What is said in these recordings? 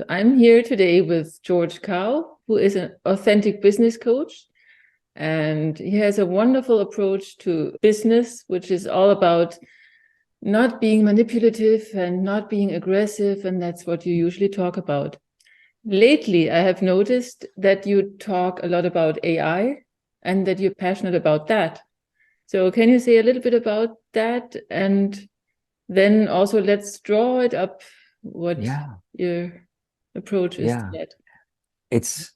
I'm here today with George Kao, who is an authentic business coach. And he has a wonderful approach to business, which is all about not being manipulative and not being aggressive. And that's what you usually talk about. Lately, I have noticed that you talk a lot about AI and that you're passionate about that. So can you say a little bit about that? And then also let's draw it up what Yeah, your approach is to yeah. that. It's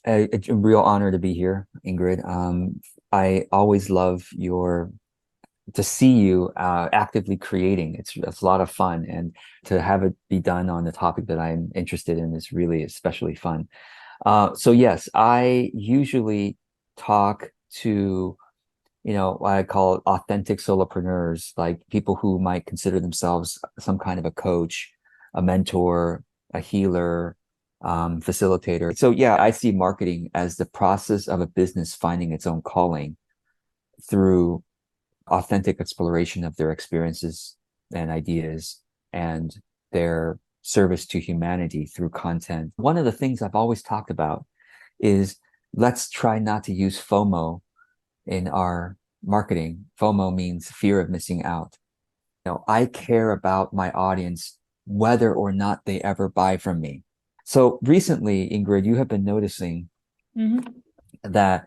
a real honor to be here, Ingrid. I always love to see you actively creating. It's a lot of fun, and to have it be done on the topic that I'm interested in is really especially fun. So yes, I usually talk to, what I call authentic solopreneurs, like people who might consider themselves some kind of a coach, a mentor, a healer, facilitator. So yeah, I see marketing as the process of a business finding its own calling through authentic exploration of their experiences and ideas and their service to humanity through content. One of the things I've always talked about is let's try not to use FOMO in our marketing. FOMO means fear of missing out. I care about my audience whether or not they ever buy from me. So recently, Ingrid, you have been noticing Mhm. that,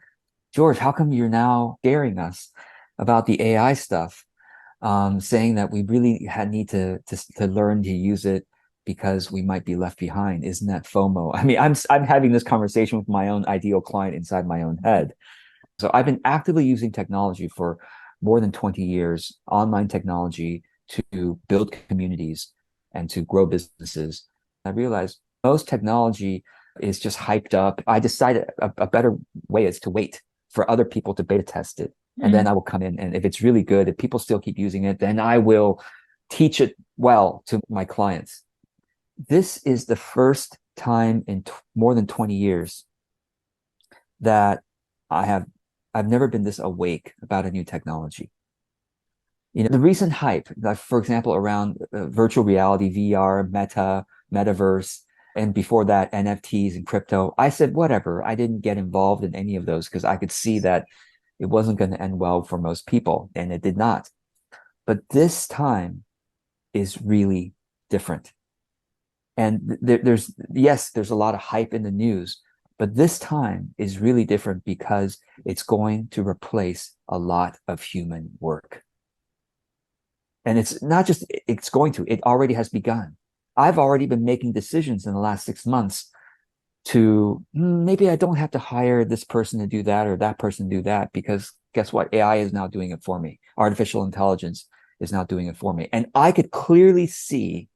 George, how come you're now scaring us about the AI stuff, saying that we really need to learn to use it because we might be left behind? Isn't that FOMO? I mean, I'm having this conversation with my own ideal client inside my own head. So I've been actively using technology for more than 20 years, online technology to build communities and to grow businesses. I realized most technology is just hyped up. I decided a better way is to wait for other people to beta test it. And then Mhm. I will come in. And if it's really good, if people still keep using it, then I will teach it well to my clients. This is the first time in more than 20 years that I have I've never been this awake about a new technology. The recent hype, like for example, around virtual reality, VR, metaverse, and before that, NFTs and crypto. I said, whatever. I didn't get involved in any of those because I could see that it wasn't going to end well for most people, and it did not. But this time is really different. And there's a lot of hype in the news, but this time is really different because it's going to replace a lot of human work. And it's not just it's going to, it already has begun. I've already been making decisions in the last 6 months to maybe I don't have to hire this person to do that or that person to do that because guess what? AI is now doing it for me. Artificial intelligence is now doing it for me. And I could clearly see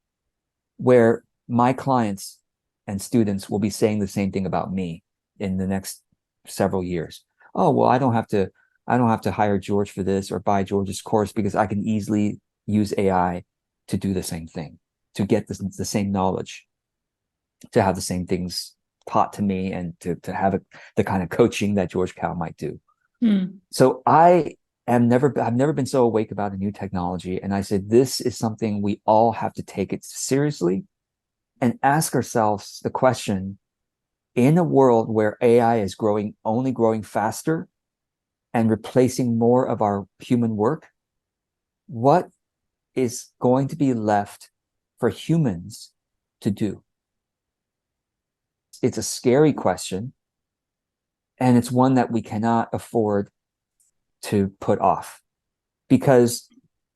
where my clients and students will be saying the same thing about me in the next several years. Oh, well, I don't have to hire George for this or buy George's course because I can easily use AI to do the same thing, to get the same knowledge, to have the same things taught to me and to have the kind of coaching that George Kao might do. Hmm. So I've never been so awake about a new technology. And I said, this is something we all have to take it seriously and ask ourselves the question, in a world where AI is only growing faster and replacing more of our human work, what is going to be left for humans to do? It's a scary question, and it's one that we cannot afford to put off because,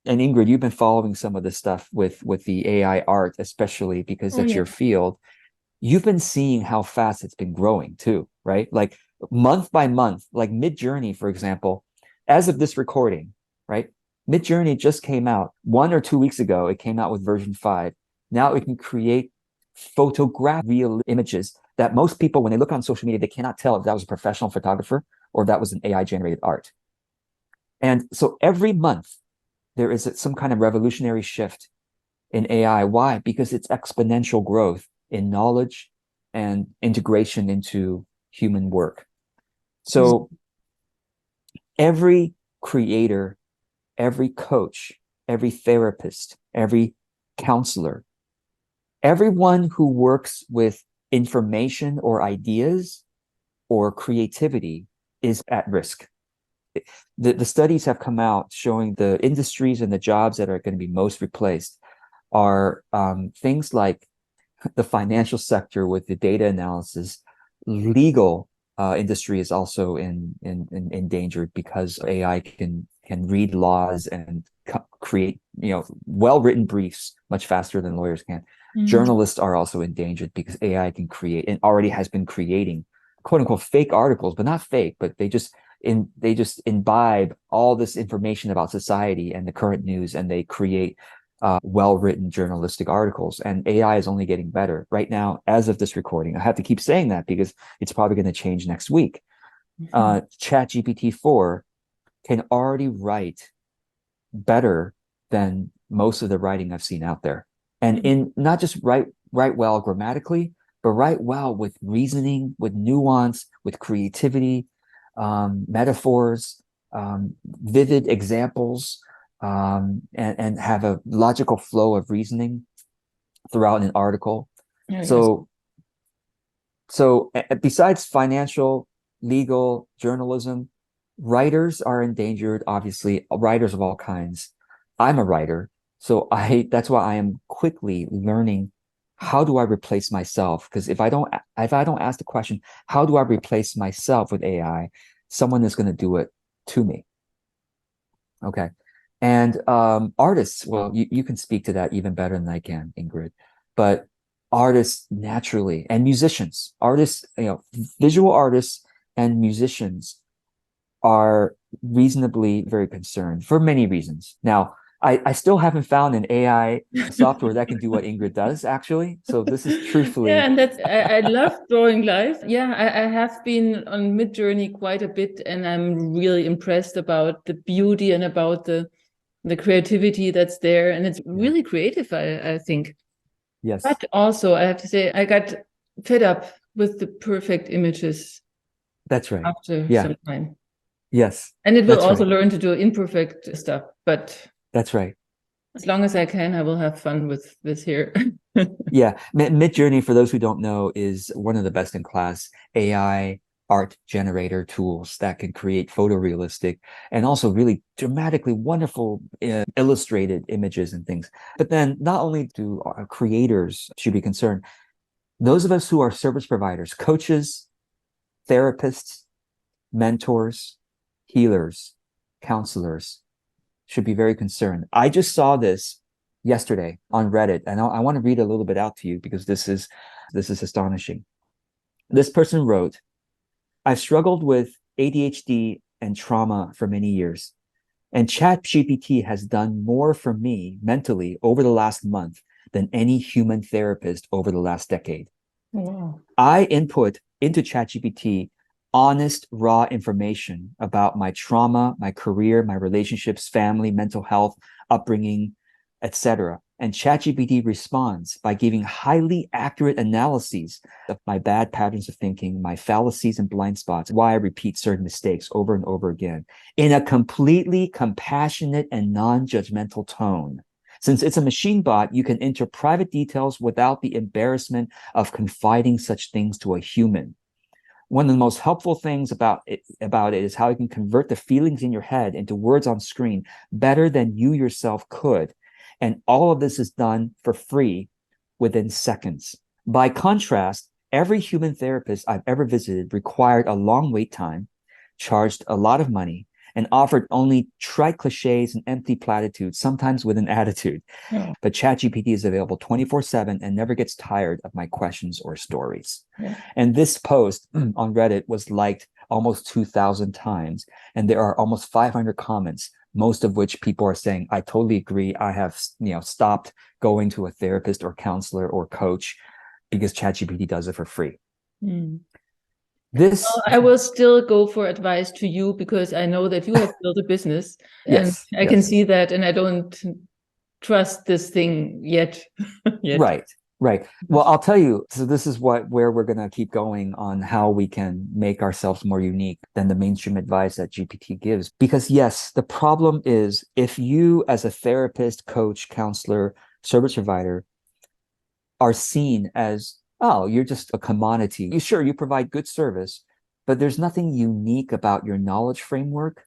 and Ingrid, you've been following some of this stuff with the AI art, especially because Oh, that's yeah. your field. You've been seeing how fast it's been growing too, right? Like month by month, like Mid-Journey, for example, as of this recording, right? Mid-Journey just came out 1 or 2 weeks ago. It came out with version 5. Now it can create photograph real images that most people, when they look on social media, they cannot tell if that was a professional photographer or if that was an AI generated art. And so every month there is some kind of revolutionary shift in AI. Why? Because it's exponential growth in knowledge and integration into human work. So every creator, every coach, every therapist, every counselor Everyone who works with information or ideas or creativity is at risk. The studies have come out showing the industries and the jobs that are going to be most replaced are things like the financial sector with the data analysis. Legal industry is also in endangered because AI can read laws and create well-written briefs much faster than lawyers can. Journalists are also endangered because AI can create and already has been creating quote unquote fake articles, but not fake, but they just imbibe all this information about society and the current news, and they create well-written journalistic articles. And AI is only getting better right now. As of this recording, I have to keep saying that because it's probably going to change next week. ChatGPT 4 can already write better than most of the writing I've seen out there, and in not just write well grammatically, but write well with reasoning, with nuance, with creativity, metaphors, vivid examples, and have a logical flow of reasoning throughout an article. So besides financial, legal, journalism, writers are endangered, obviously, writers of all kinds. I'm a writer, so that's why I am quickly learning, how do I replace myself? Because if I don't ask the question, how do I replace myself with AI, someone is going to do it to me. Okay. And artists, well, you can speak to that even better than I can, Ingrid. But artists naturally, and musicians, visual artists and musicians are reasonably very concerned for many reasons. Now, I still haven't found an AI software that can do what Ingrid does, actually. So this is truthfully. Yeah, and I love drawing live. Yeah, I have been on Midjourney quite a bit, and I'm really impressed about the beauty and about the creativity that's there. And it's really creative, I think. Yes. But also, I have to say, I got fed up with the perfect images. That's right. After some time. Yes. And it will also learn to do imperfect stuff. But that's right. As long as I can, I will have fun with this here. Yeah. Midjourney, for those who don't know, is one of the best in class AI art generator tools that can create photorealistic and also really dramatically wonderful illustrated images and things. But then not only do creators should be concerned, those of us who are service providers, coaches, therapists, mentors, healers, counselors should be very concerned. I just saw this yesterday on Reddit, and I want to read a little bit out to you because this is astonishing. This person wrote, "I've struggled with ADHD and trauma for many years, and ChatGPT has done more for me mentally over the last month than any human therapist over the last decade. Wow. I input into ChatGPT honest, raw information about my trauma, my career, my relationships, family, mental health, upbringing, etc. And ChatGPT responds by giving highly accurate analyses of my bad patterns of thinking, my fallacies and blind spots, why I repeat certain mistakes over and over again, in a completely compassionate and non-judgmental tone. Since it's a machine bot, you can enter private details without the embarrassment of confiding such things to a human. One of the most helpful things about it is how you can convert the feelings in your head into words on screen better than you yourself could. And all of this is done for free within seconds. By contrast, every human therapist I've ever visited required a long wait time, charged a lot of money, and offered only trite cliches and empty platitudes, sometimes with an attitude. Yeah. But ChatGPT is available 24/7 and never gets tired of my questions or stories." Yeah. And this post on Reddit was liked almost 2,000 times. And there are almost 500 comments, most of which people are saying, I totally agree. I have stopped going to a therapist or counselor or coach because ChatGPT does it for free. I will still go for advice to you because I know that you have built a business. Yes, and I can see that, and I don't trust this thing yet. Right. Well, I'll tell you, so this is where we're going to keep going on how we can make ourselves more unique than the mainstream advice that GPT gives. Because yes, the problem is if you as a therapist, coach, counselor, service provider are seen as, oh, you're just a commodity. Sure, you provide good service, but there's nothing unique about your knowledge framework.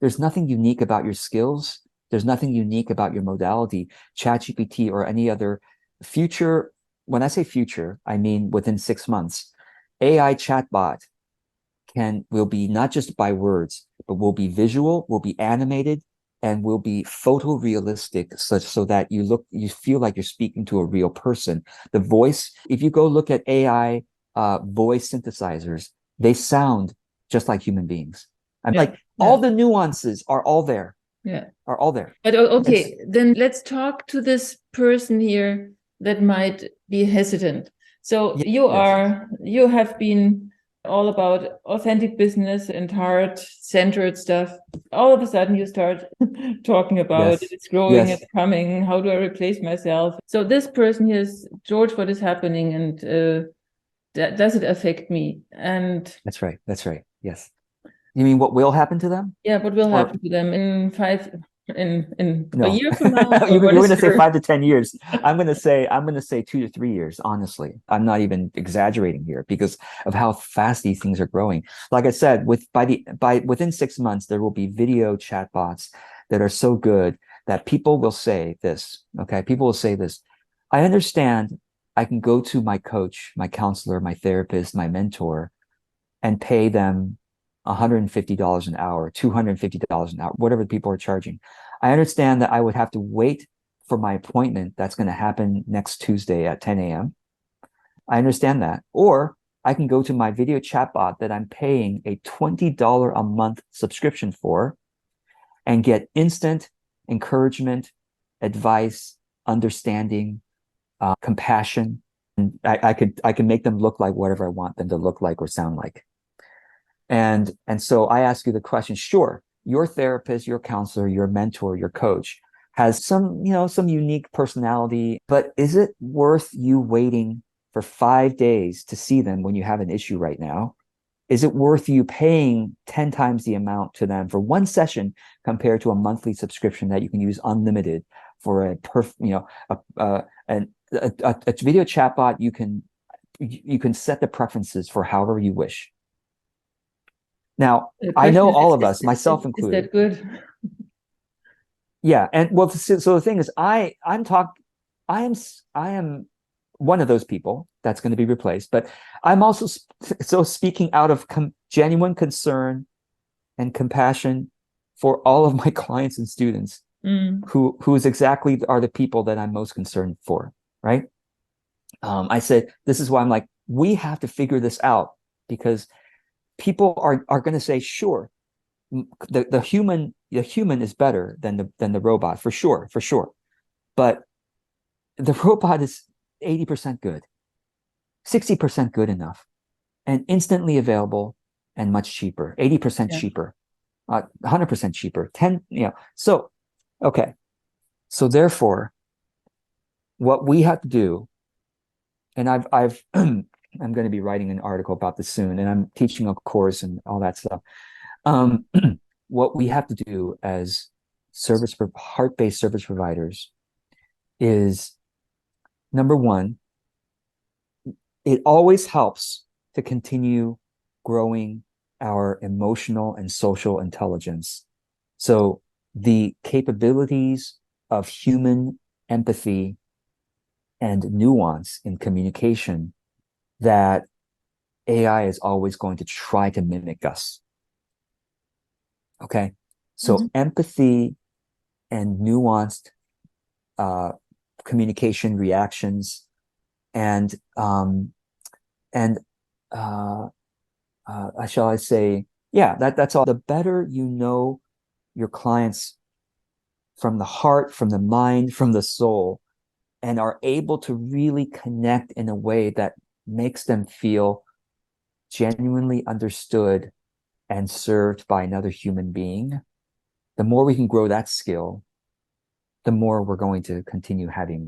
There's nothing unique about your skills. There's nothing unique about your modality, ChatGPT or any other future. When I say future, I mean within 6 months, AI chatbot will be not just by words, but will be visual, will be animated, and will be photorealistic, such so that you feel like you're speaking to a real person. The voice, if you go look at AI voice synthesizers, they sound just like human beings. I'm like, all the nuances are all there. Yeah. Are all there. But okay, then let's talk to this person here that might be hesitant. So you have been all about authentic business and heart-centered stuff. All of a sudden you start talking about it's growing, it's coming, how do I replace myself? So this person here is, George, what is happening, and does it affect me? And that's right. Yes. You mean what will happen to them? Yeah, what will happen to them in a year from now? You're going to say 5 to 10 years. I'm going to say 2 to 3 years. Honestly, I'm not even exaggerating here because of how fast these things are growing. Like I said, within 6 months, there will be video chatbots that are so good that people will say this. Okay, people will say this. I understand. I can go to my coach, my counselor, my therapist, my mentor, and pay them $150 an hour, $250 an hour, whatever people are charging. I understand that I would have to wait for my appointment that's going to happen next Tuesday at 10 a.m. I understand that. Or I can go to my video chatbot that I'm paying a $20 a month subscription for and get instant encouragement, advice, understanding, compassion. And I can make them look like whatever I want them to look like or sound like. And so I ask you the question, sure, your therapist, your counselor, your mentor, your coach has some unique personality, but is it worth you waiting for 5 days to see them when you have an issue right now? Is it worth you paying 10 times the amount to them for one session compared to a monthly subscription that you can use unlimited for a video chatbot? You can set the preferences for however you wish. Now, I know all of us, myself included. Is that good? Yeah, and well, so the thing is, I am one of those people that's going to be replaced, but I'm also speaking out of genuine concern and compassion for all of my clients and students who is exactly are the people that I'm most concerned for, right? I said, this is why I'm like, we have to figure this out because people are going to say, sure, the human is better than the robot for sure, but the robot is 80% good, 60% good enough, and instantly available and much cheaper, 80% cheaper, 100% cheaper, 10. So okay, so therefore, what we have to do, and I've I'm going to be writing an article about this soon, and I'm teaching a course and all that stuff. What we have to do as heart-based service providers is, number one, it always helps to continue growing our emotional and social intelligence. So the capabilities of human empathy and nuance in communication that AI is always going to try to mimic us. Okay. So empathy and nuanced communication reactions and shall I say, that's all. The better you know your clients from the heart, from the mind, from the soul, and are able to really connect in a way that makes them feel genuinely understood and served by another human being, the more we can grow that skill, the more we're going to continue having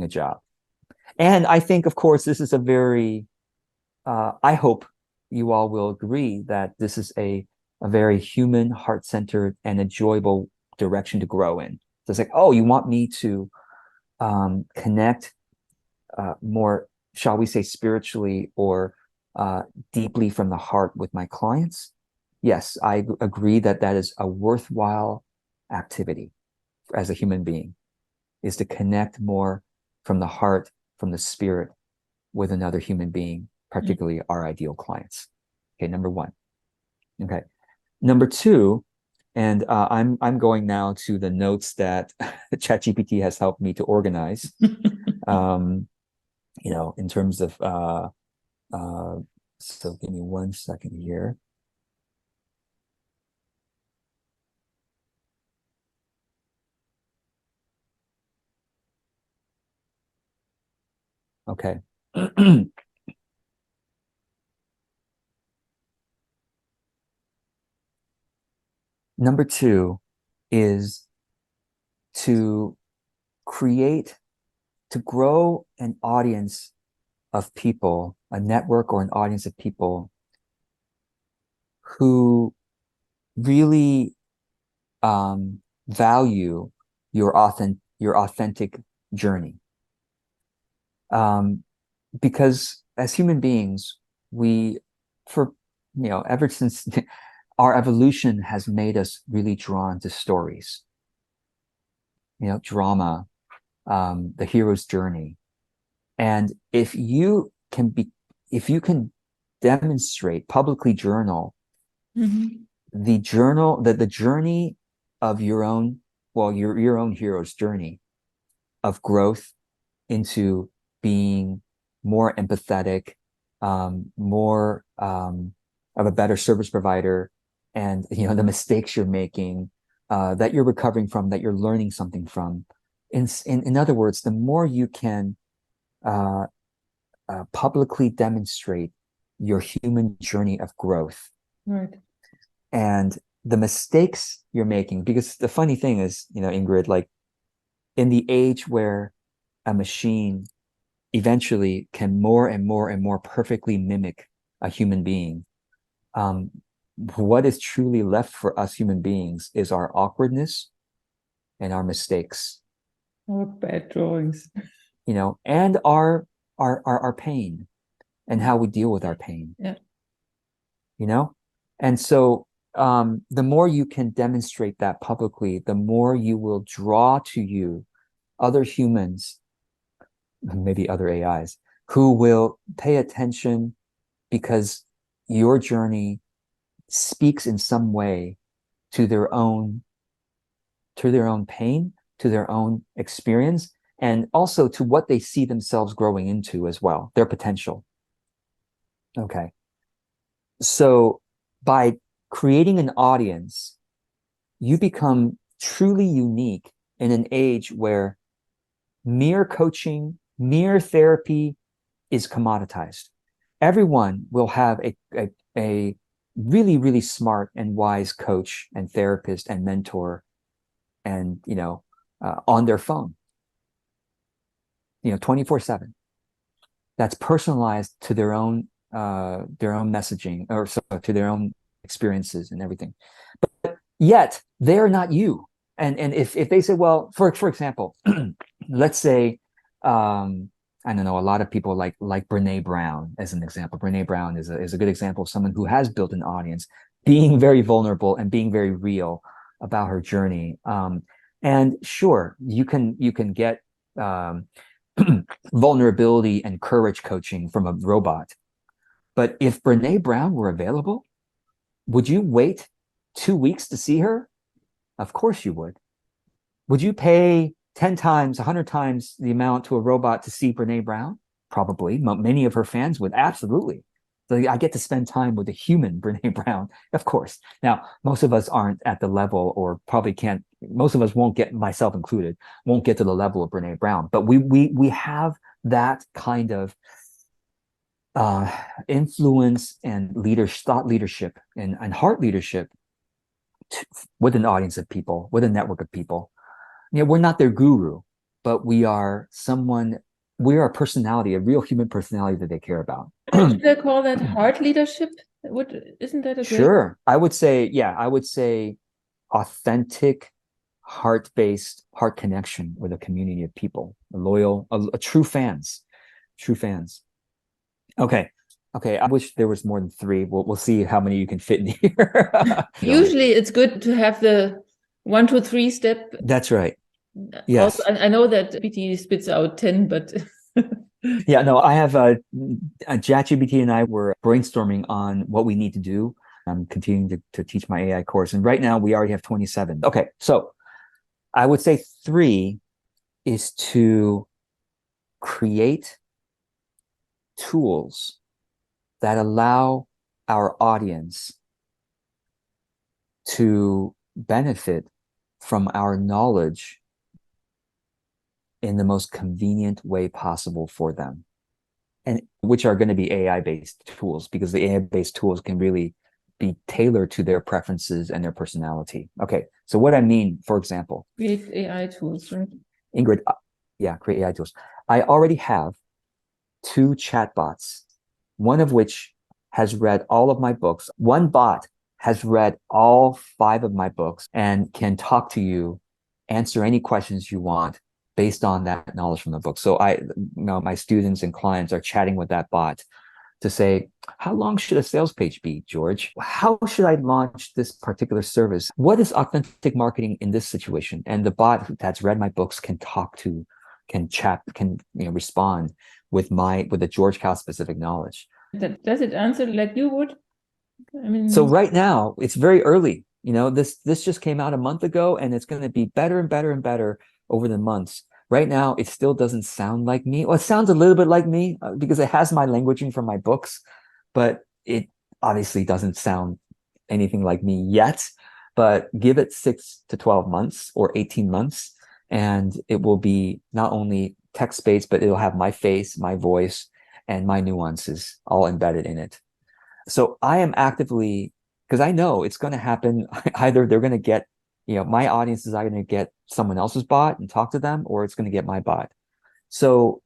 a job. And I think, of course, this is a very, I hope you all will agree that this is a very human, heart-centered, and enjoyable direction to grow in. So it's like, oh, you want me to connect more, shall we say, spiritually or deeply from the heart with my clients, yes, I agree that that is a worthwhile activity as a human being, is to connect more from the heart, from the spirit with another human being, particularly our ideal clients. Okay, number one. Okay, number two, and I'm going now to the notes that ChatGPT has helped me to organize. In terms of so give me 1 second here. Okay. Number two is to grow an audience of people, a network or an audience of people who really value your authentic journey. Because as human beings, ever since our evolution has made us really drawn to stories, drama, the hero's journey. And if you can demonstrate, publicly journal, the journey of your own hero's journey of growth into being more empathetic, more of a better service provider, and the mistakes you're making, that you're recovering from, that you're learning something from. In other words, the more you can publicly demonstrate your human journey of growth, right, and the mistakes you're making, because the funny thing is, Ingrid, like in the age where a machine eventually can more and more and more perfectly mimic a human being, what is truly left for us human beings is our awkwardness and our mistakes, our bad drawings, and our pain and how we deal with our pain. Yeah. And so the more you can demonstrate that publicly, the more you will draw to you other humans, maybe other AIs, who will pay attention because your journey speaks in some way to their own pain, to their own experience, and also to what they see themselves growing into as well, their potential. Okay. So by creating an audience, you become truly unique in an age where mere coaching, mere therapy is commoditized. Everyone will have a really, really smart and wise coach and therapist and mentor and, on their phone, 24/7. That's personalized to their own messaging, or to their own experiences and everything. But yet they're not you. And if they say, well, for example, let's say, I don't know, a lot of people like Brene Brown as an example. Brene Brown is a good example of someone who has built an audience, being very vulnerable and being very real about her journey. And sure, you can get vulnerability and courage coaching from a robot. But if Brene Brown were available, would you wait 2 weeks to see her? Of course you would. Would you pay 10 times, 100 times the amount to a robot to see Brene Brown? Probably. Many of her fans would. Absolutely. So I get to spend time with a human Brene Brown, of course. Now, most of us aren't at the level, or probably can't. Most of us won't get, myself included, won't get to the level of Brene Brown. But we have that kind of influence and thought leadership and heart leadership with an audience of people, with a network of people. We're not their guru, but we are a personality, a real human personality that they care about. Would they call that heart leadership? Isn't that a great? Sure. I would say authentic, heart-based, heart connection with a community of people, loyal, a true fans. true fans. Okay. Okay. I wish there was more than three. We'll see how many you can fit in here. Usually it's good to have the 1, 2, 3 step. That's right. Also, Yes. I know that GPT spits out 10, but Yeah, no, I have ChatGPT and I were brainstorming on what we need to do. I'm continuing to teach my AI course. And right now we already have 27. Okay. So I would say three is to create tools that allow our audience to benefit from our knowledge in the most convenient way possible for them, and which are going to be AI-based tools, because the AI-based tools can really be tailored to their preferences and their personality. Okay, so what I mean, for example, create AI tools, right? Ingrid, yeah, create AI tools. I already have 2 chatbots, one of which has read all of my books. One bot has read all 5 of my books and can talk to you, answer any questions you want based on that knowledge from the book. So my students and clients are chatting with that bot to say, how long should a sales page be, George? How should I launch this particular service? What is authentic marketing in this situation? And the bot that's read my books can chat, can respond with the George Kao specific knowledge. Does it answer like you would? I mean, so right now it's very early. This just came out a month ago, and it's going to be better and better and better over the months. Right now, it still doesn't sound like me. Well, it sounds a little bit like me because it has my languaging from my books, but it obviously doesn't sound anything like me yet. But give it 6 to 12 months or 18 months, and it will be not only text-based, but it'll have my face, my voice, and my nuances all embedded in it. So I am actively, because I know it's going to happen. Either they're going to get, my audience is either going to get someone else's bot and talk to them, or it's going to get my bot. So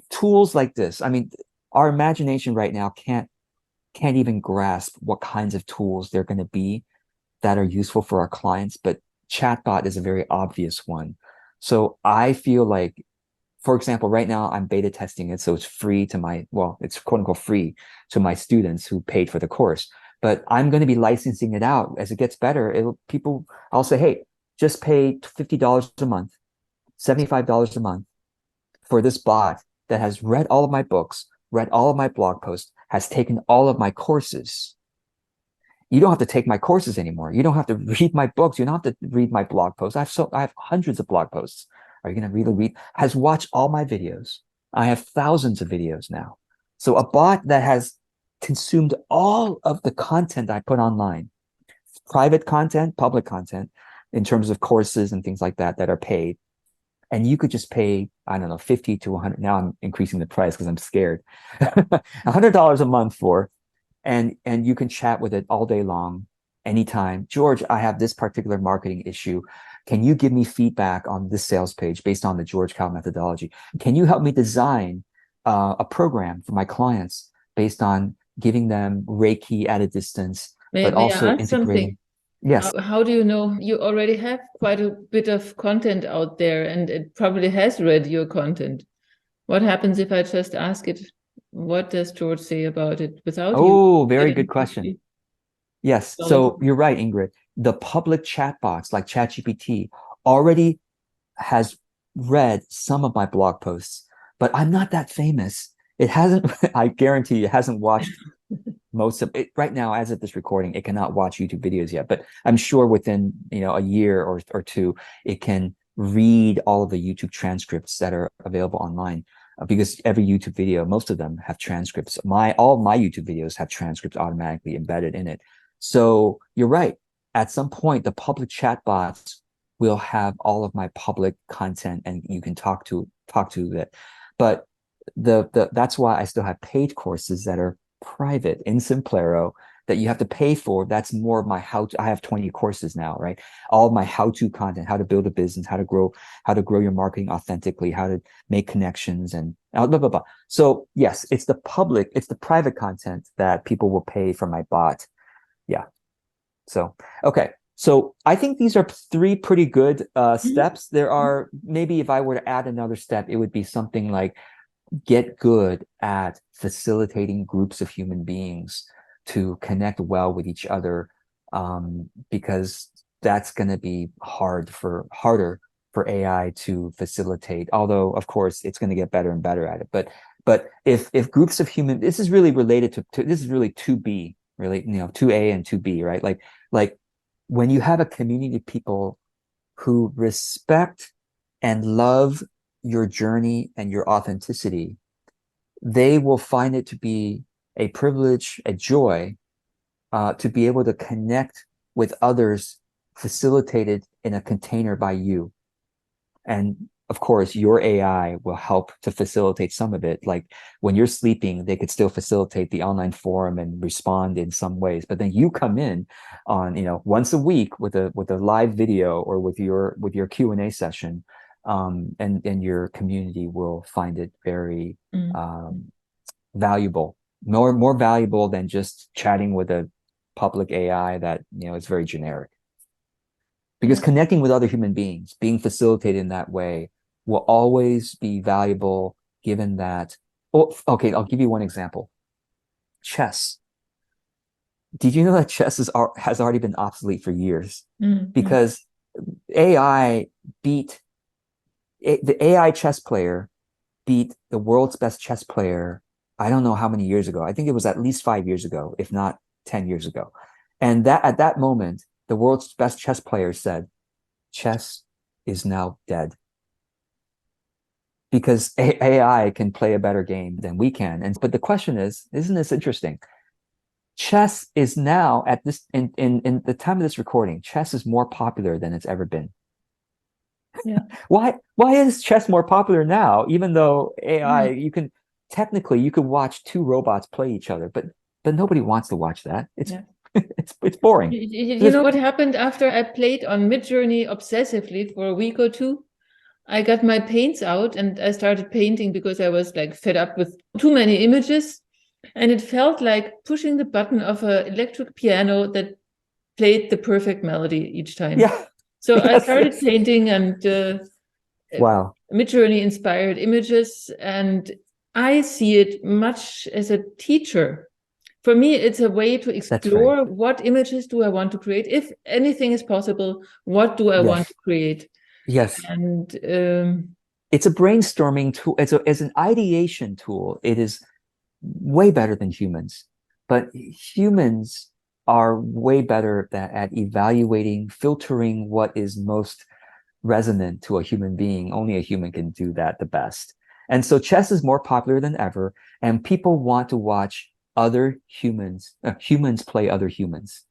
tools like this, I mean, our imagination right now can't even grasp what kinds of tools they're going to be that are useful for our clients. But chatbot is a very obvious one. So I feel like, for example, right now I'm beta testing it, so it's free to it's quote unquote free to my students who paid for the course. But I'm going to be licensing it out as it gets better. I'll say, hey, just pay $50 a month, $75 a month for this bot that has read all of my books, read all of my blog posts, has taken all of my courses. You don't have to take my courses anymore. You don't have to read my books. You don't have to read my blog posts. I have hundreds of blog posts. Are you going to really read? Has watched all my videos. I have thousands of videos now. So a bot that has consumed all of the content I put online, private content, public content, in terms of courses and things like that are paid. And you could just pay, I don't know, 50 to 100. Now I'm increasing the price because I'm scared. $100 a month for, and you can chat with it all day long, anytime. George, I have this particular marketing issue. Can you give me feedback on this sales page based on the George Kao methodology? Can you help me design a program for my clients based on giving them Reiki at a distance, but may also I ask integrating? something? Yes. How do you know? You already have quite a bit of content out there, and it probably has read your content. What happens if I just ask it, what does George say about it without you? Oh, very good question. Yes. knowledge? So you're right, Ingrid. The public chatbots like ChatGPT already has read some of my blog posts, but I'm not that famous. It hasn't, I guarantee you, it hasn't watched most of it. Right now, as of this recording, it cannot watch YouTube videos yet, but I'm sure within, a year or two, it can read all of the YouTube transcripts that are available online. Because every YouTube video, most of them have transcripts. All my YouTube videos have transcripts automatically embedded in it. So you're right. At some point, the public chatbots will have all of my public content, and you can talk to it. But that's why I still have paid courses that are private in Simplero that you have to pay for. That's more of my I have 20 courses now, right? All of my how-to content, how to build a business, how to grow your marketing authentically, how to make connections, and blah, blah, blah. So yes, it's the private content that people will pay for my bot. Yeah. So, okay. So I think these are 3 pretty good steps. There are, maybe if I were to add another step, it would be something like get good at facilitating groups of human beings to connect well with each other, because that's going to be harder for AI to facilitate. Although, of course, it's going to get better and better at it. But if groups of human, this is really related to this is really 2B, really, 2A and 2B, right? Like when you have a community of people who respect and love your journey and your authenticity, they will find it to be a privilege, a joy, to be able to connect with others facilitated in a container by you. And of course, your AI will help to facilitate some of it. Like when you're sleeping, they could still facilitate the online forum and respond in some ways. But then you come in on, once a week with a live video or with your Q&A session, and your community will find it very valuable, more valuable than just chatting with a public AI that is very generic. Because connecting with other human beings, being facilitated in that way, will always be valuable, given that. Oh, okay, I'll give you one example. Chess. Did you know that chess has already been obsolete for years? Because AI beat the AI chess player beat the world's best chess player, I don't know how many years ago. I think it was at least 5 years ago, if not 10 years ago. And that at that moment, the world's best chess player said, chess is now dead. Because AI can play a better game than we can. But the question is, isn't this interesting? Chess is now at this in the time of this recording, chess is more popular than it's ever been. Yeah. Why is chess more popular now, even though AI, you can watch two robots play each other, but nobody wants to watch that. It's it's boring. You know what happened after I played on Midjourney obsessively for a week or two? I got my paints out and I started painting because I was like fed up with too many images. And it felt like pushing the button of an electric piano that played the perfect melody each time. Yeah. So I started painting and wow. Midjourney inspired images, and I see it much as a teacher. For me, it's a way to explore what images do I want to create. If anything is possible, what do I want to create? Yes. And it's a brainstorming tool. It's an ideation tool. It is way better than humans, but humans are way better at evaluating, filtering what is most resonant to a human being. Only a human can do that the best. And so chess is more popular than ever, and people want to watch other humans play other humans.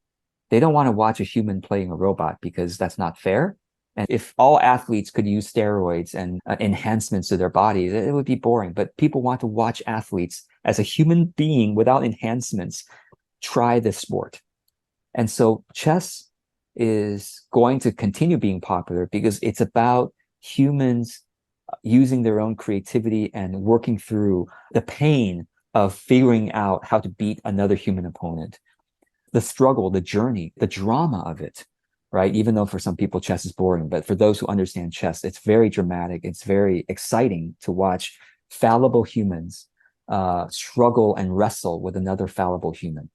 They don't want to watch a human playing a robot, because that's not fair. And if all athletes could use steroids and enhancements to their bodies, it would be boring. But people want to watch athletes as a human being without enhancements try this sport. And so chess is going to continue being popular because it's about humans using their own creativity and working through the pain of figuring out how to beat another human opponent. The struggle, the journey, the drama of it, right? Even though for some people chess is boring, but for those who understand chess, it's very dramatic. It's very exciting to watch fallible humans struggle and wrestle with another fallible human.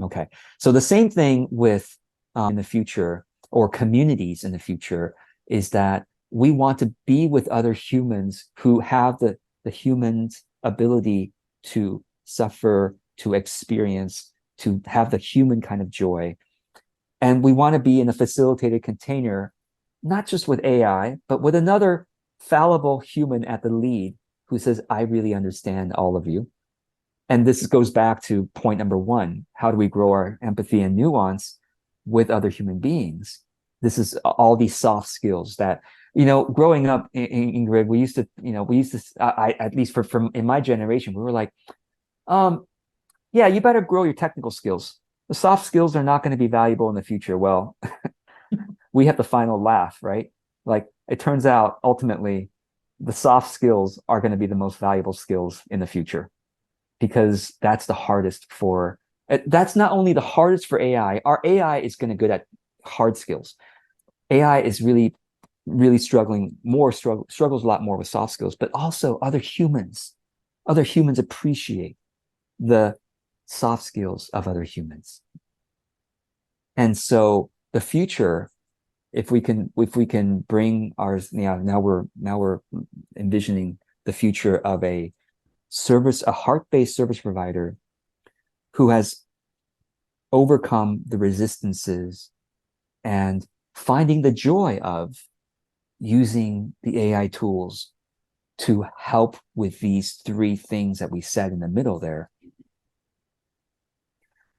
Okay, so the same thing with in the future, or communities in the future, is that we want to be with other humans who have the human's ability to suffer, to experience, to have the human kind of joy. And we want to be in a facilitated container, not just with AI, but with another fallible human at the lead who says, I really understand all of you. And this goes back to point number one. How do we grow our empathy and nuance with other human beings? This is all these soft skills that, growing up, Ingrid, we used to, at least from in my generation, we were like, yeah, you better grow your technical skills. The soft skills are not going to be valuable in the future. Well, we have the final laugh, right? Like, it turns out ultimately the soft skills are going to be the most valuable skills in the future, because that's the hardest that's not only the hardest for AI. Our AI is going to good at hard skills. AI is really really struggles a lot more with soft skills, but also other humans. Other humans appreciate the soft skills of other humans. And so the future, if we can bring ours, now we're envisioning the future of a heart-based service provider who has overcome the resistances and finding the joy of using the AI tools to help with these three things that we said in the middle there.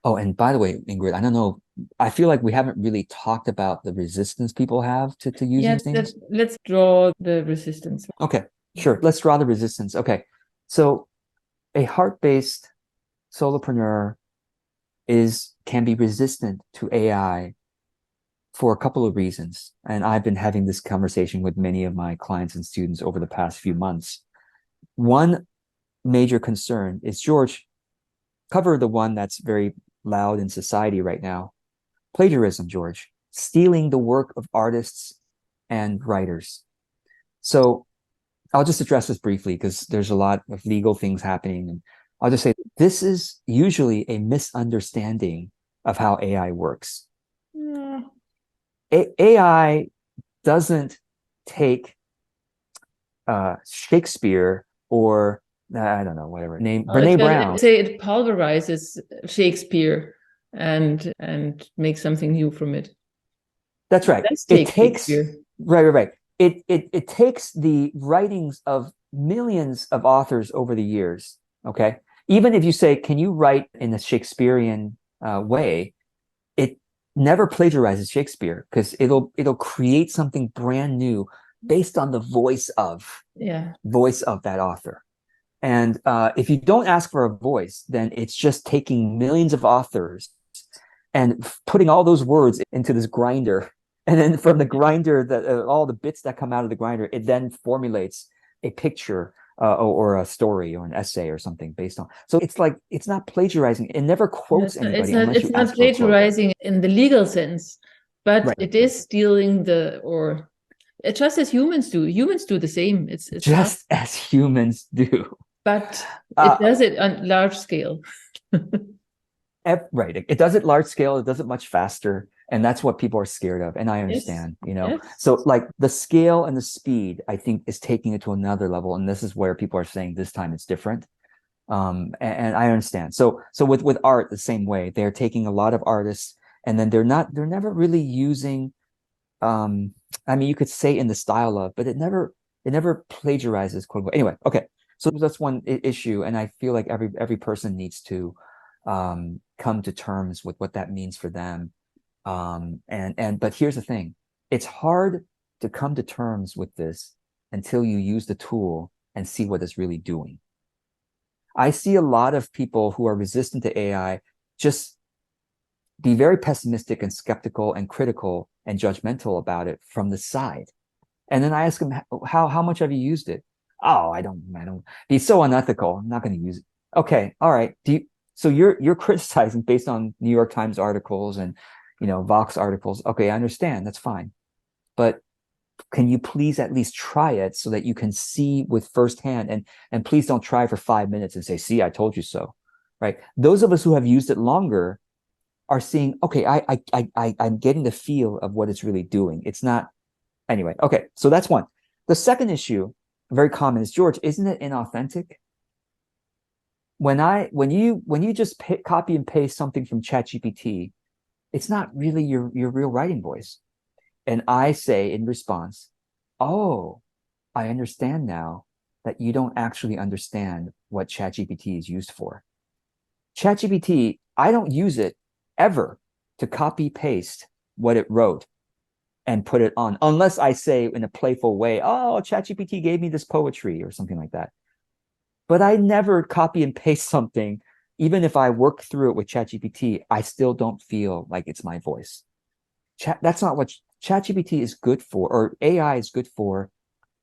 Oh, and by the way, Ingrid, I don't know, I feel like we haven't really talked about the resistance people have to using things. Let's draw the resistance. Okay, sure. Let's draw the resistance. Okay. So a heart-based solopreneur can be resistant to AI for a couple of reasons. And I've been having this conversation with many of my clients and students over the past few months. One major concern is, George, cover the one that's very loud in society right now. Plagiarism, George, stealing the work of artists and writers. So I'll just address this briefly because there's a lot of legal things happening. And I'll just say this is usually a misunderstanding of how AI works. Yeah. AI doesn't take Shakespeare or I don't know, whatever name, Brene Brown. Let's say it pulverizes Shakespeare and makes something new from it. That's right. It takes right. It takes the writings of millions of authors over the years. Okay, even if you say, "Can you write in a Shakespearean way?" It never plagiarizes Shakespeare because it'll create something brand new based on the voice of that author. And if you don't ask for a voice, then it's just taking millions of authors and putting all those words into this grinder. And then from the grinder, all the bits that come out of the grinder, it then formulates a picture or a story or an essay or something based on. So it's like, it's not plagiarizing. It never quotes anybody unless you ask for a quote. It's not plagiarizing in the legal sense, but it is stealing just as humans do. Humans do the same. It's just as humans do. But it does it on large scale. Right. It does it large scale. It does it much faster. And that's what people are scared of. And I understand, So like the scale and the speed, I think, is taking it to another level. And this is where people are saying this time it's different. And I understand. So with art, the same way, they're taking a lot of artists and then they're never really using, I mean, you could say in the style of, but it never plagiarizes, quote unquote. Anyway, okay. So that's one issue. And I feel like every person needs to come to terms with what that means for them. But here's the thing. It's hard to come to terms with this until you use the tool and see what it's really doing. I see a lot of people who are resistant to AI just be very pessimistic and skeptical and critical and judgmental about it from the side. And then I ask them, how much have you used it? Oh, I don't. It's so unethical. I'm not going to use it. Okay. All right. So you're criticizing based on New York Times articles and, Vox articles. Okay. I understand. That's fine. But can you please at least try it so that you can see with firsthand and please don't try for 5 minutes and say, see, I told you so. Right. Those of us who have used it longer are seeing, okay, I'm getting the feel of what it's really doing. It's not anyway. Okay. So that's one. The second issue, very common, is, George, isn't it inauthentic? When you just copy and paste something from ChatGPT, it's not really your real writing voice. And I say in response, oh, I understand now that you don't actually understand what ChatGPT is used for. ChatGPT, I don't use it ever to copy paste what it wrote and put it on, unless I say in a playful way, oh, ChatGPT gave me this poetry or something like that. But I never copy and paste something. Even if I work through it with ChatGPT, I still don't feel like it's my voice. That's not what ChatGPT is good for, or AI is good for,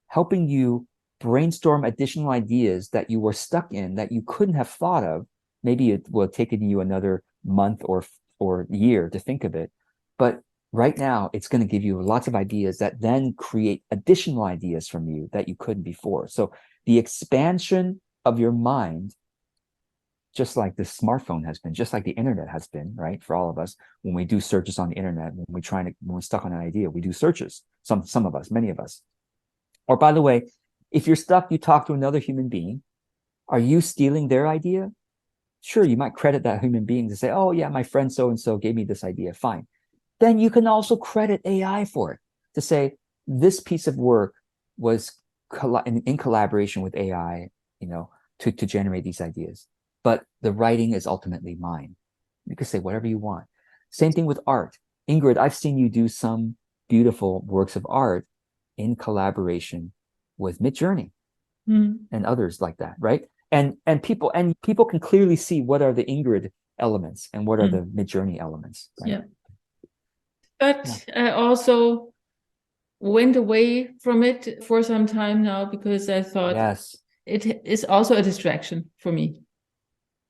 helping you brainstorm additional ideas that you were stuck in that you couldn't have thought of. Maybe it will have taken you another month or year to think of it. But right now it's going to give you lots of ideas that then create additional ideas from you that you couldn't before. So the expansion of your mind, just like the smartphone has been, just like the internet has been, right? For all of us, when we do searches on the internet, when we're stuck on an idea, we do searches. Some of us, many of us. Or by the way, if you're stuck, you talk to another human being. Are you stealing their idea? Sure, you might credit that human being to say, oh yeah, my friend so-and-so gave me this idea. Fine. Then you can also credit AI for it, to say this piece of work was in collaboration with AI, to generate these ideas. But the writing is ultimately mine. You can say whatever you want. Same thing with art. Ingrid, I've seen you do some beautiful works of art in collaboration with Midjourney and others like that, right? And people can clearly see what are the Ingrid elements and what are the Midjourney elements, right? Yeah. But I also went away from it for some time now because I thought it is also a distraction for me.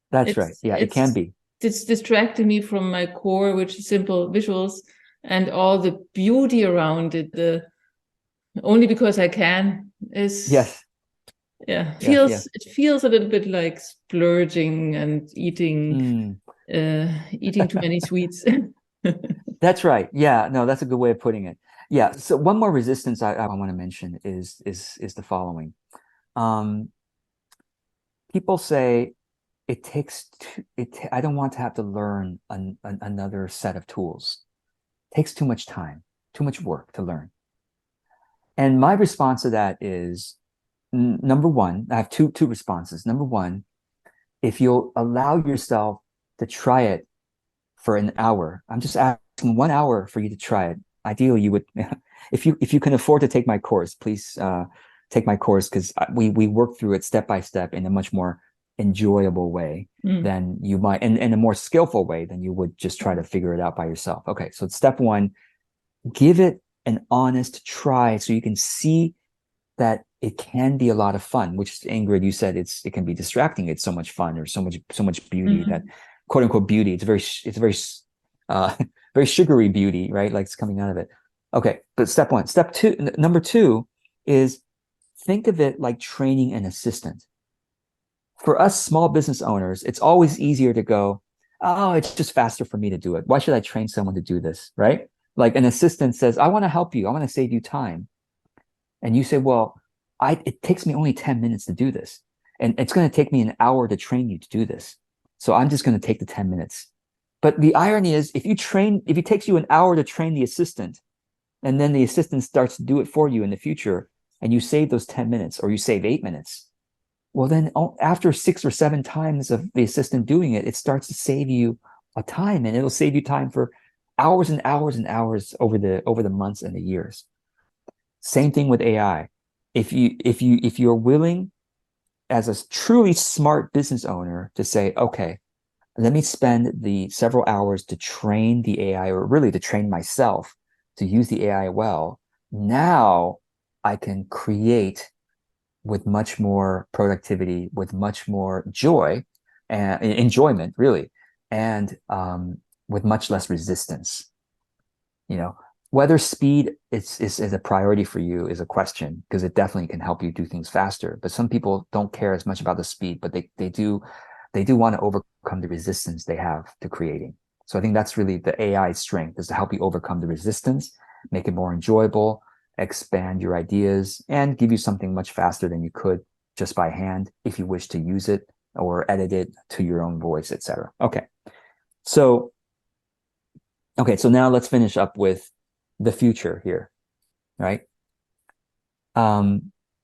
That's right. Yeah, it can be. It's distracting me from my core, which is simple visuals and all the beauty around it. The only because I can is it feels a little bit like splurging and eating too many sweets. That's right. Yeah, no, that's a good way of putting it. Yeah. So one more resistance I want to mention is the following. People say it takes I don't want to have to learn another set of tools. It takes too much time, too much work to learn. And my response to that is, number one, I have two responses. Number one, if you'll allow yourself to try it for an hour, I'm just asking 1 hour for you to try it. Ideally, you would, if you can afford to take my course, please take my course, because we work through it step by step in a much more enjoyable way than you might, and in a more skillful way than you would just try to figure it out by yourself. Okay, so step one, give it an honest try so you can see that it can be a lot of fun, which Ingrid, you said it can be distracting. It's so much fun, or so much beauty, that quote unquote beauty. It's very very sugary beauty, right? Like it's coming out of it. Okay, but step one. Step two, number two is think of it like training an assistant. For us small business owners, it's always easier to go, oh, it's just faster for me to do it. Why should I train someone to do this, right? Like an assistant says, I want to help you. I want to save you time. And you say, well, it takes me only 10 minutes to do this. And it's going to take me an hour to train you to do this. So I'm just going to take the 10 minutes. But the irony is, if it takes you an hour to train the assistant, and then the assistant starts to do it for you in the future, and you save those 10 minutes, or you save 8 minutes, well, then after 6 or 7 times of the assistant doing it, it starts to save you a time, and it'll save you time for hours and hours and hours over the months and the years. Same thing with AI. If you're willing, as a truly smart business owner, to say, okay, let me spend the several hours to train the AI, or really to train myself to use the AI well, now I can create with much more productivity, with much more joy and enjoyment, really, and with much less resistance. Whether speed is a priority for you is a question, because it definitely can help you do things faster. But some people don't care as much about the speed, but they do want to overcome the resistance they have to creating. So I think that's really the AI's strength, is to help you overcome the resistance, make it more enjoyable, expand your ideas, and give you something much faster than you could just by hand, if you wish to use it or edit it to your own voice, etc. Okay. So now let's finish up with the future here, right?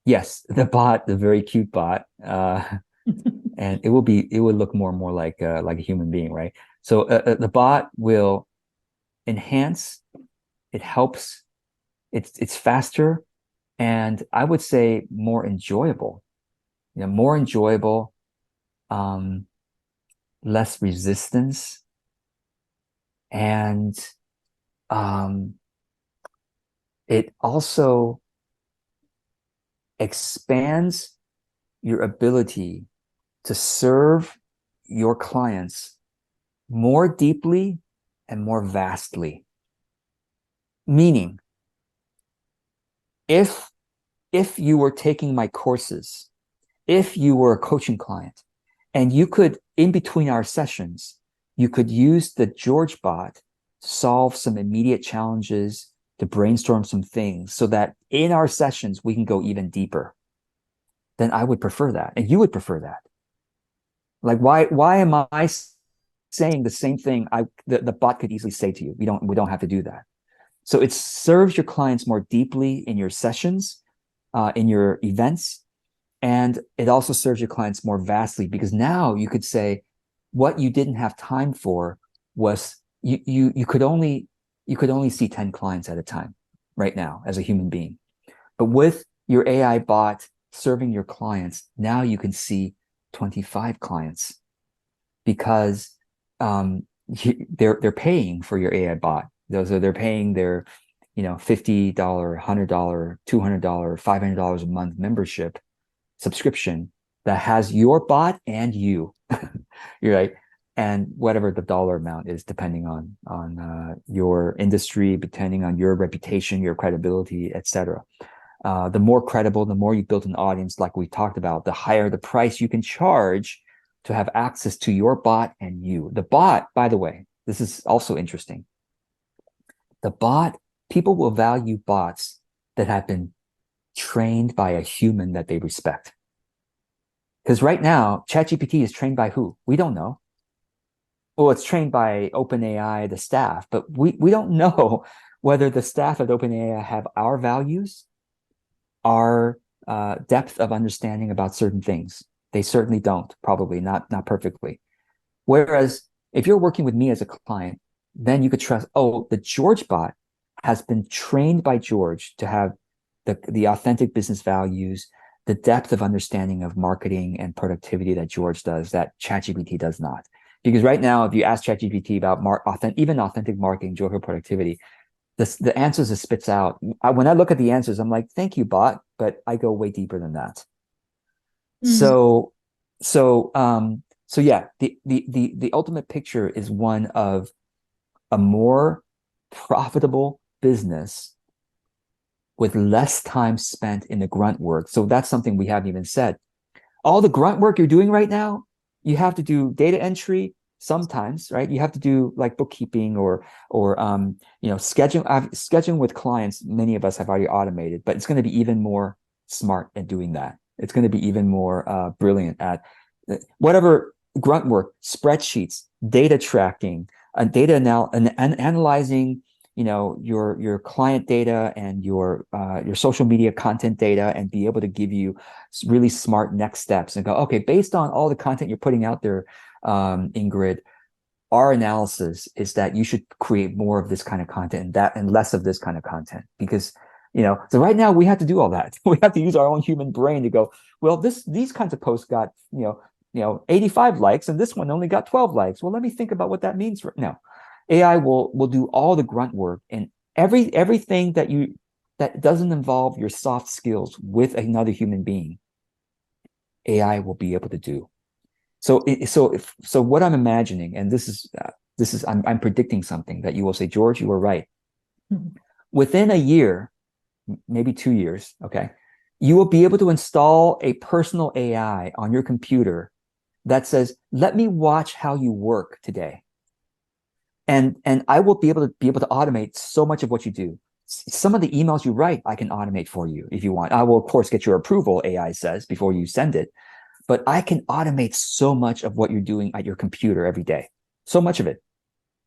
Yes, the very cute bot, and it would look more and more like a human being, right? So the bot will enhance, it helps, it's faster, and I would say more enjoyable. More enjoyable, less resistance, and it also expands your ability to serve your clients more deeply and more vastly. Meaning, if you were taking my courses, if you were a coaching client, and you could, in between our sessions, you could use the George bot to solve some immediate challenges, to brainstorm some things, so that in our sessions we can go even deeper, then I would prefer that, and you would prefer that. Like, why am I saying the same thing the bot could easily say to you? We don't have to do that. So it serves your clients more deeply in your sessions, in your events, and it also serves your clients more vastly, because now you could say what you didn't have time for was you could only see 10 clients at a time right now as a human being. But with your AI bot serving your clients, now you can see 25 clients, because they're paying for your AI bot. They're paying their $50, $100, $200, $500 a month membership subscription that has your bot and you. You're right. And whatever the dollar amount is, depending on your industry, depending on your reputation, your credibility, etc. The more credible, the more you build an audience, like we talked about, the higher the price you can charge to have access to your bot and you. The bot, by the way, this is also interesting. The bot, people will value bots that have been trained by a human that they respect. Because right now, ChatGPT is trained by who? We don't know. Well, it's trained by OpenAI, the staff, but we don't know whether the staff at OpenAI have our values, our depth of understanding about certain things. They certainly don't, probably not perfectly. Whereas if you're working with me as a client, then you could trust, oh, the George bot has been trained by George to have the authentic business values, the depth of understanding of marketing and productivity that George does, that ChatGPT does not. Because right now, if you ask ChatGPT about even authentic marketing, joy, or productivity, the answers it spits out. When I look at the answers, I'm like, thank you, bot, but I go way deeper than that. So yeah, the ultimate picture is one of a more profitable business with less time spent in the grunt work. So that's something we haven't even said. All the grunt work you're doing right now, you have to do data entry sometimes, right? You have to do like bookkeeping or scheduling with clients. Many of us have already automated, but it's going to be even more smart at doing that. It's going to be even more brilliant at whatever grunt work, spreadsheets, data tracking, data analyzing, your client data and your social media content data, and be able to give you really smart next steps and go, okay, based on all the content you're putting out there, Ingrid, our analysis is that you should create more of this kind of content and less of this kind of content, because so right now we have to do all that. We have to use our own human brain to go, well, these kinds of posts got 85 likes and this one only got 12 likes. Well, let me think about what that means. No, AI will do all the grunt work, and everything that doesn't involve your soft skills with another human being, AI will be able to do. So what I'm imagining, and this is I'm predicting something that you will say, George, you were right. Within a year, maybe 2 years, okay, you will be able to install a personal AI on your computer that says, let me watch how you work today. And I will be able to automate so much of what you do. Some of the emails you write, I can automate for you if you want. I will, of course, get your approval, AI says, before you send it. But I can automate so much of what you're doing at your computer every day. So much of it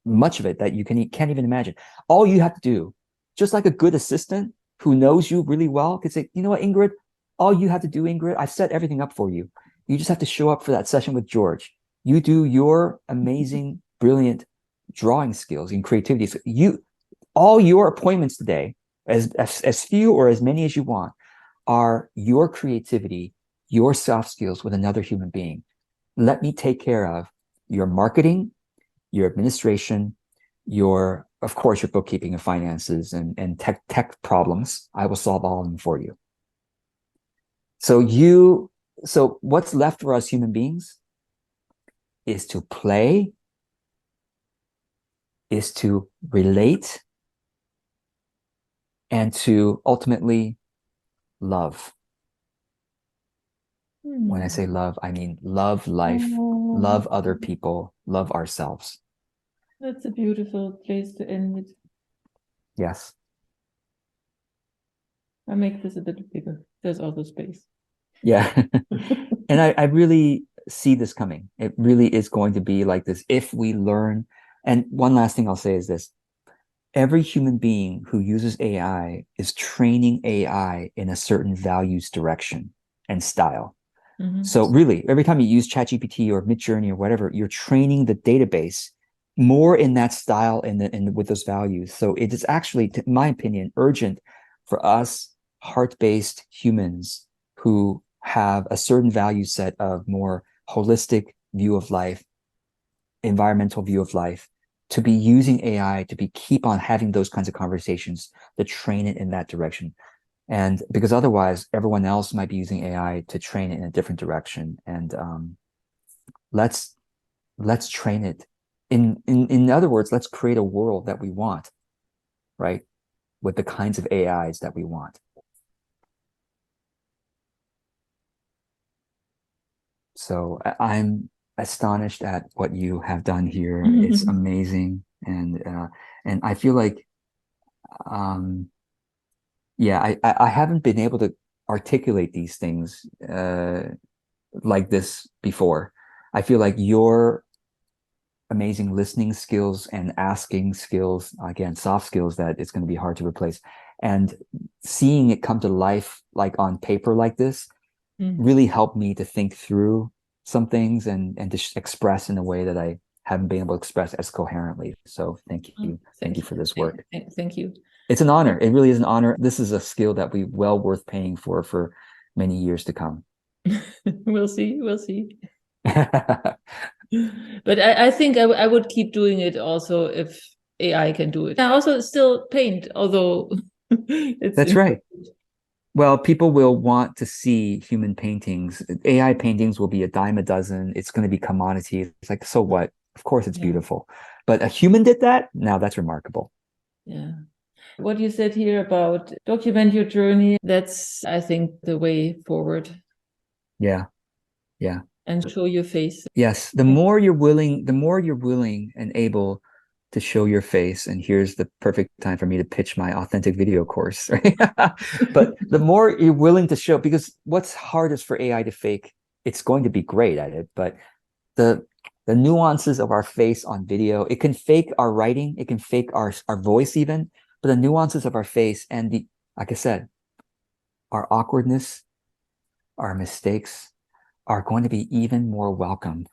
that you can't even imagine. All you have to do, just like a good assistant who knows you really well, could say, you know what, Ingrid, all you have to do, Ingrid, I've set everything up for you. You just have to show up for that session with George. You do your amazing, brilliant drawing skills and creativity. So all your appointments today, as few or as many as you want, are your creativity, your soft skills with another human being. Let me take care of your marketing, your administration, of course, your bookkeeping and finances and tech problems. I will solve all of them for you. So what's left for us human beings is to play, is to relate, and to ultimately love. When I say love, I mean love life, love other people, love ourselves. That's a beautiful place to end it. Yes. I'll make this a bit bigger. There's also space. Yeah. And I really see this coming. It really is going to be like this if we learn. And one last thing I'll say is this. Every human being who uses AI is training AI in a certain values direction and style. So really, every time you use ChatGPT or Midjourney or whatever, you're training the database more in that style and with those values. So it is actually, in my opinion, urgent for us heart-based humans who have a certain value set of more holistic view of life, environmental view of life, to be using AI to keep on having those kinds of conversations, to train it in that direction. And because otherwise everyone else might be using AI to train it in a different direction. And let's train it. In other words, let's create a world that we want, right? With the kinds of AIs that we want. So I'm astonished at what you have done here. It's amazing. And I feel like yeah, I haven't been able to articulate these things like this before. I feel like your amazing listening skills and asking skills, again, soft skills that it's going to be hard to replace, and seeing it come to life like on paper like this really helped me to think through some things and to express in a way that I haven't been able to express as coherently. So thank you. Thank you for this work. Thank you. It's an honor. It really is an honor. This is a skill that we well worth paying for many years to come. We'll see. We'll see. But I think I would keep doing it also if AI can do it. I also still paint, although it's That's right. Well, people will want to see human paintings. AI paintings will be a dime a dozen. It's going to be commodity. It's like, so what? Of course it's beautiful. But a human did that? Now that's remarkable. Yeah. What you said here about document your journey, that's, I think, the way forward. Yeah. Yeah. And show your face. Yes. The more you're willing and able to show your face, and here's the perfect time for me to pitch my authentic video course, right? But the more you're willing to show, because what's hardest for AI to fake, it's going to be great at it, but the nuances of our face on video, it can fake our writing, it can fake our voice even, but the nuances of our face and the, like I said, our awkwardness, our mistakes are going to be even more welcome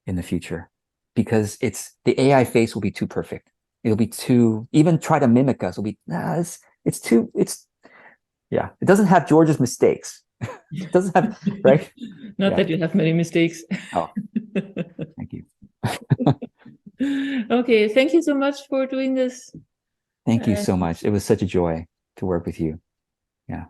in the future, because the AI face will be too perfect. It'll be too, even try to mimic us. It'll be, yeah, it doesn't have George's mistakes. It doesn't have, right? Not that you have many mistakes. Oh, thank you. Okay, thank you so much for doing this. Thank you so much. It was such a joy to work with you. Yeah.